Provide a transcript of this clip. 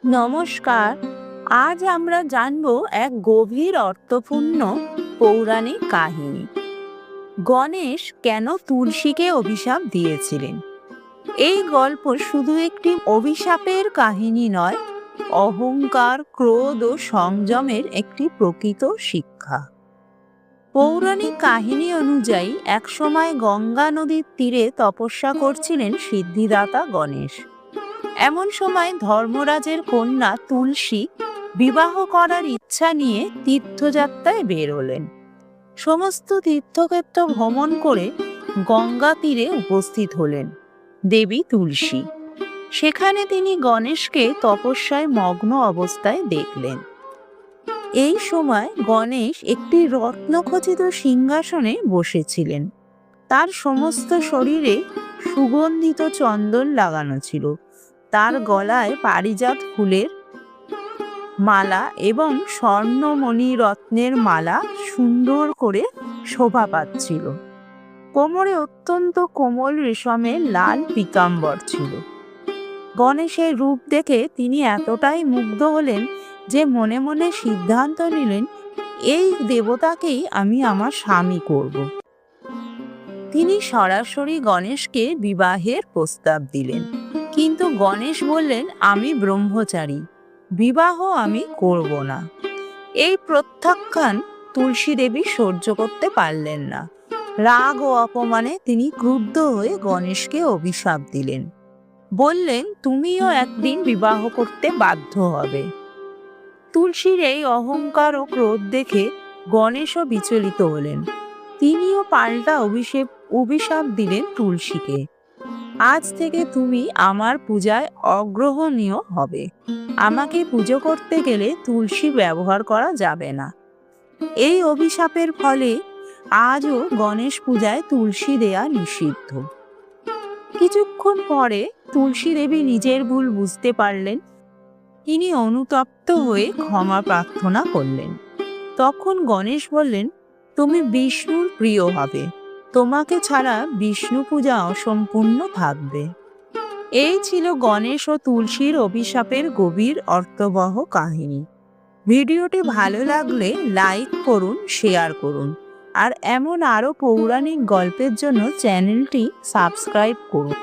নমস্কার। আজ আমরা জানব এক গভীর অর্থপূর্ণ পৌরাণিক কাহিনী। গণেশ কেন তুলসীকে অভিশাপ দিয়েছিলেন? এই গল্প শুধু একটি অভিশাপের কাহিনী নয়, অহংকার, ক্রোধ ও সংযমের একটি প্রকৃত শিক্ষা। পৌরাণিক কাহিনী অনুযায়ী একসময় গঙ্গা নদীর তীরে তপস্যা করছিলেন সিদ্ধিদাতা গণেশ। এমন সময় ধর্মরাজের কন্যা তুলসী বিবাহ করার ইচ্ছা নিয়ে তীর্থযাত্রায় বেরোলেন। সমস্ত তীর্থক্ষেত্র ভ্রমণ করে গঙ্গা তীরে উপস্থিত হলেন দেবী তুলসী। সেখানে তিনি গণেশকে তপস্যায় মগ্ন অবস্থায় দেখলেন। এই সময় গণেশ একটি রত্নখচিত সিংহাসনে বসেছিলেন। তার সমস্ত শরীরে সুগন্ধিত চন্দন লাগানো ছিল। তার গলায় পারিজাত ফুলের মালা এবং স্বর্ণমণি রত্নের মালা সুন্দর করে শোভা পাচ্ছিল। কোমরে অত্যন্ত কোমল রেশমের লাল পীতাম্বর ছিল। গণেশের রূপ দেখে তিনি এতটাই মুগ্ধ হলেন যে মনে মনে সিদ্ধান্ত নিলেন, এই দেবতাকেই আমি আমার স্বামী করব। তিনি সরাসরি গণেশকে বিবাহের প্রস্তাব দিলেন। কিন্তু গণেশ বললেন, আমি ব্রহ্মচারী, বিবাহ আমি করব না। এই প্রত্যাখ্যান তুলসী দেবী সহ্য করতে পারলেন না। রাগ ও অপমানে তিনি ক্রুদ্ধ হয়ে গণেশকে অভিশাপ দিলেন। বললেন, তুমিও একদিন বিবাহ করতে বাধ্য হবে। তুলসীর এই অহংকার ও ক্রোধ দেখে গণেশও বিচলিত হলেন। তিনিও পাল্টা অভিশাপ দিলেন তুলসীকে। আজ থেকে তুমি আমার পূজায় অগ্রহণীয় হবে। আমাকে পুজো করতে গেলে তুলসী ব্যবহার করা যাবে না। এই অভিশাপের ফলে আজও গণেশ পূজায় তুলসী দেয়া নিষিদ্ধ। কিছুক্ষণ পরে তুলসী দেবী নিজের ভুল বুঝতে পারলেন। তিনি অনুতপ্ত হয়ে ক্ষমা প্রার্থনা করলেন। তখন গণেশ বললেন, তুমি বিষ্ণুর প্রিয় হবে। তোমাকে ছাড়া বিষ্ণু পূজা অসম্পূর্ণ থাকবে। এই ছিল গণেশ ও তুলসীর অভিশাপের গভীর অর্থবহ কাহিনী। ভিডিওটি ভালো লাগলে লাইক করুন, শেয়ার করুন, আর এমন আরও পৌরাণিক গল্পের জন্য চ্যানেলটি সাবস্ক্রাইব করুন।